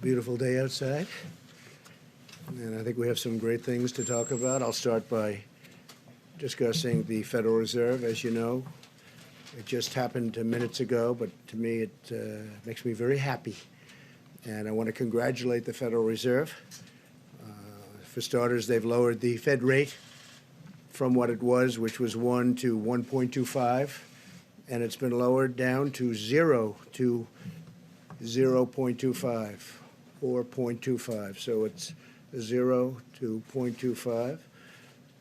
Beautiful day outside, and I think we have some great things to talk about. I'll start by discussing the Federal Reserve. As you know, it just happened minutes ago, but to me it makes me very happy. And I want to congratulate the Federal Reserve. For starters, they've lowered the Fed rate from what it was, which was 1 to 1.25, and it's been lowered down to 0 to 0.25. 4.25, so it's 0 to 0.25.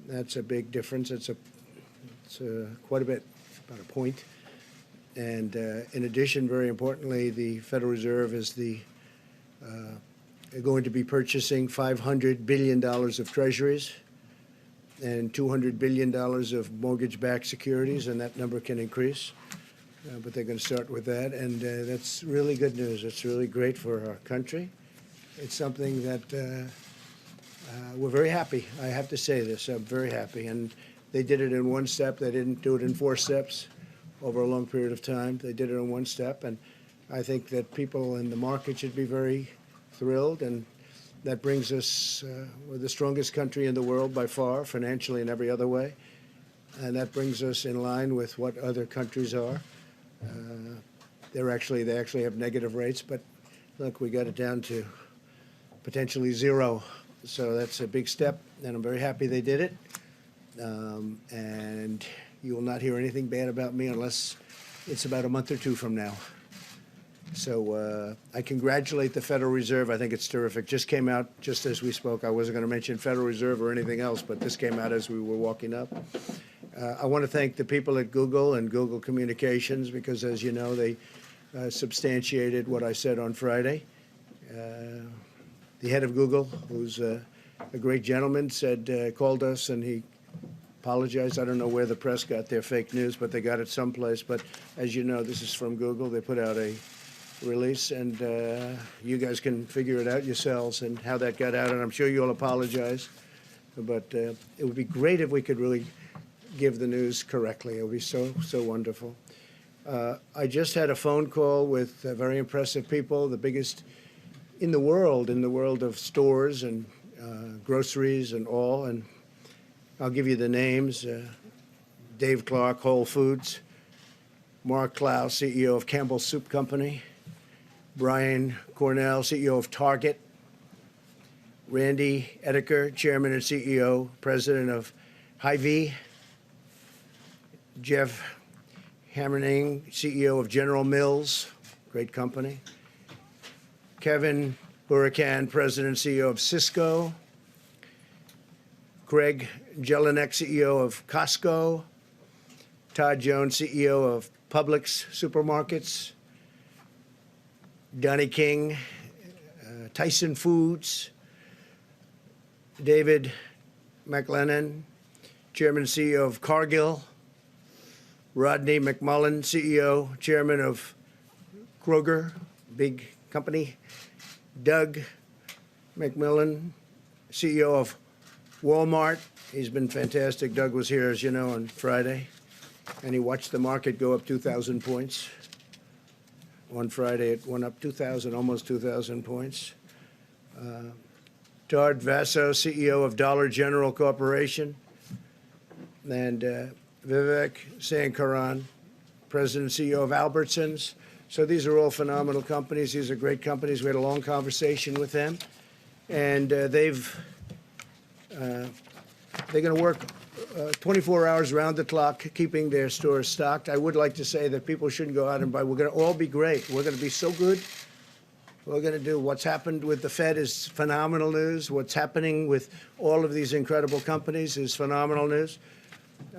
That's a big difference. It's quite a bit, about a point. And in addition, very importantly, the Federal Reserve is going to be purchasing $500 billion of treasuries and $200 billion of mortgage-backed securities, and that number can increase. But they're going to start with that, and that's really good news. It's really great for our country. It's something that we're very happy. I have to say this. I'm very happy. And they did it in one step. They didn't do it in 4 steps over a long period of time. They did it in one step. And I think that people in the market should be very thrilled. And that brings us, we're the strongest country in the world by far, financially and every other way. And that brings us in line with what other countries are. They actually have negative rates. But look, we got it down to potentially 0. So that's a big step, and I'm very happy they did it. And you will not hear anything bad about me unless it's about a month or 2 from now. So I congratulate the Federal Reserve. I think it's terrific. Just came out just as we spoke. I wasn't going to mention Federal Reserve or anything else, but this came out as we were walking up. I want to thank the people at Google and Google Communications because, as you know, they substantiated what I said on Friday. The head of Google, who's a great gentleman, called us and he apologized. I don't know where the press got their fake news, but they got it someplace. But as you know, this is from Google. They put out a release, and you guys can figure it out yourselves and how that got out. And I'm sure you'll apologize. But it would be great if we could really give the news correctly. It would be so wonderful. I just had a phone call with very impressive people, the biggest in the world of stores and groceries and all. And I'll give you the names. Dave Clark, Whole Foods. Mark Clow, CEO of Campbell's Soup Company. Brian Cornell, CEO of Target. Randy Edeker, Chairman and CEO, President of Hy-Vee. Jeff Hammerning, CEO of General Mills, great company. Kevin Huracan, President and CEO of Cisco. Craig Jelinek, CEO of Costco. Todd Jones, CEO of Publix Supermarkets. Donnie King, Tyson Foods. David McLennan, Chairman and CEO of Cargill. Rodney McMullen, CEO, Chairman of Kroger, big company. Doug McMillan, CEO of Walmart. He's been fantastic. Doug was here, as you know, on Friday, and he watched the market go up 2,000 points. On Friday, it went up 2,000, almost 2,000 points. Todd Vaso, CEO of Dollar General Corporation, and Vivek Sankaran, President and CEO of Albertsons. So these are all phenomenal companies. These are great companies. We had a long conversation with them, and they're going to work 24 hours around the clock, keeping their stores stocked. I would like to say that people shouldn't go out and buy. We're going to all be great. We're going to be so good. We're going to do what's happened with the Fed is phenomenal news. What's happening with all of these incredible companies is phenomenal news.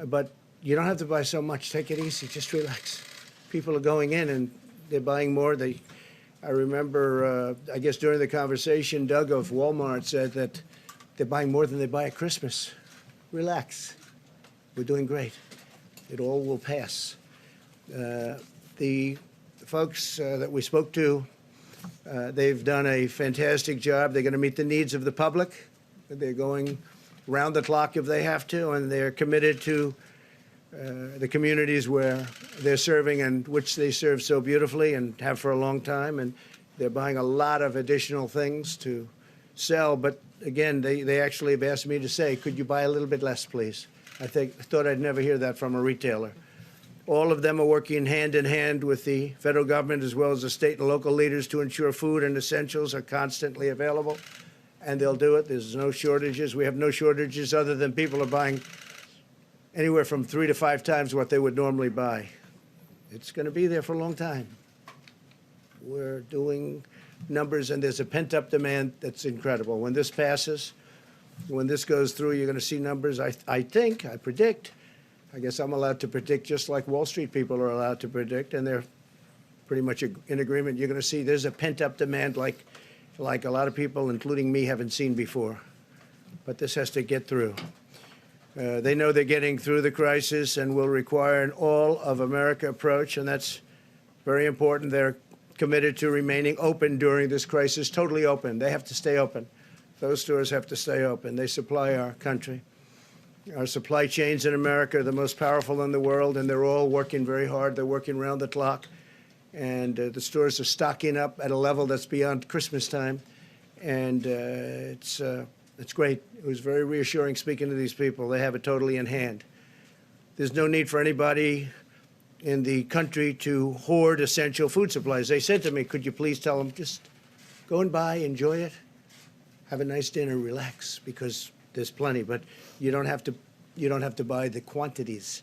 But you don't have to buy so much. Take it easy. Just relax. People are going in and they're buying more. I remember, I guess during the conversation, Doug of Walmart said that they're buying more than they buy at Christmas. Relax. We're doing great. It all will pass. The folks that we spoke to, they've done a fantastic job. They're going to meet the needs of the public. They're going round the clock if they have to, and they're committed to the communities where they're serving and which they serve so beautifully and have for a long time. And They're buying a lot of additional things to sell, but again, they actually have asked me to say, could you buy a little bit less, please? I thought I'd never hear that from a retailer. All of them are working hand in hand with the federal government as well as the state and local leaders to ensure food and essentials are constantly available, and they'll do it. There's no shortages. We have no shortages other than people are buying anywhere from 3 to 5 times what they would normally buy. It's going to be there for a long time. We're doing numbers, and there's a pent-up demand that's incredible. When this passes, when this goes through, you're going to see numbers, I predict, I guess I'm allowed to predict just like Wall Street people are allowed to predict, and they're pretty much in agreement. You're going to see there's a pent-up demand like a lot of people, including me, haven't seen before. But this has to get through. They know they're getting through the crisis and will require an all-of-America approach, and that's very important. They're committed to remaining open during this crisis, totally open. They have to stay open. Those stores have to stay open. They supply our country. Our supply chains in America are the most powerful in the world, and they're all working very hard. They're working around the clock, and the stores are stocking up at a level that's beyond Christmas time, and it's great. It was very reassuring speaking to these people. They have it totally in hand. There's no need for anybody in the country to hoard essential food supplies. They said to me, could you please tell them, just go and buy, enjoy it, have a nice dinner, relax, because there's plenty, but you don't have to buy the quantities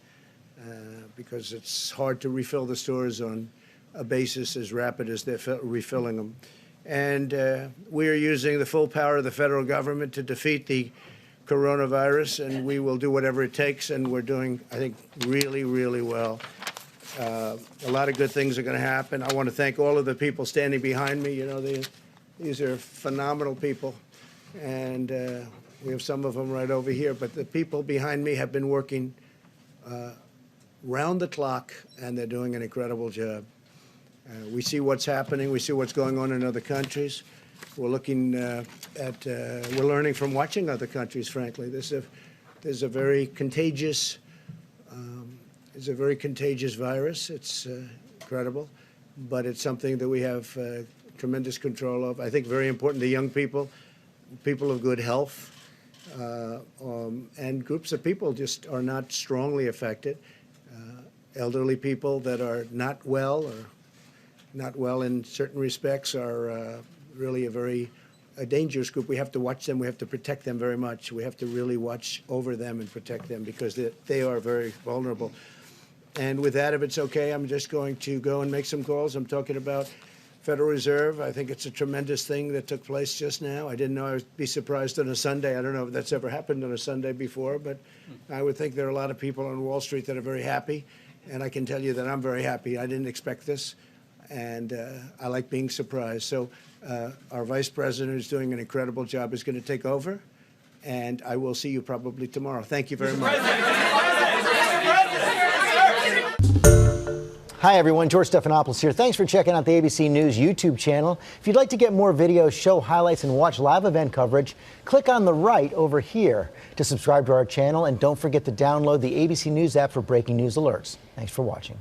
because it's hard to refill the stores on a basis as rapid as they're refilling them. And we are using the full power of the federal government to defeat the coronavirus, and we will do whatever it takes, and we're doing, I think, really, really well. A lot of good things are going to happen. I want to thank all of the people standing behind me. You know, these are phenomenal people, and we have some of them right over here, but the people behind me have been working round the clock, and they're doing an incredible job. We see what's happening. We see what's going on in other countries. We're looking we're learning from watching other countries, frankly. There's a very contagious virus. It's incredible, but it's something that we have tremendous control of. I think very important to young people, people of good health, and groups of people just are not strongly affected. Elderly people that are not well or not well in certain respects are really a dangerous group. We have to watch them. We have to protect them very much. We have to really watch over them and protect them because they are very vulnerable. And with that, if it's okay, I'm just going to go and make some calls. I'm talking about Federal Reserve. I think it's a tremendous thing that took place just now. I didn't know I would be surprised on a Sunday. I don't know if that's ever happened on a Sunday before, but I would think there are a lot of people on Wall Street that are very happy. And I can tell you that I'm very happy. I didn't expect this, and I like being surprised. So our Vice President, who's doing an incredible job, is going to take over, and I will see you probably tomorrow. Thank you very much. Hi, everyone. George Stephanopoulos here. Thanks for checking out the ABC News YouTube channel. If you'd like to get more videos, show highlights, and watch live event coverage, click on the right over here to subscribe to our channel. And don't forget to download the ABC News app for breaking news alerts. Thanks for watching.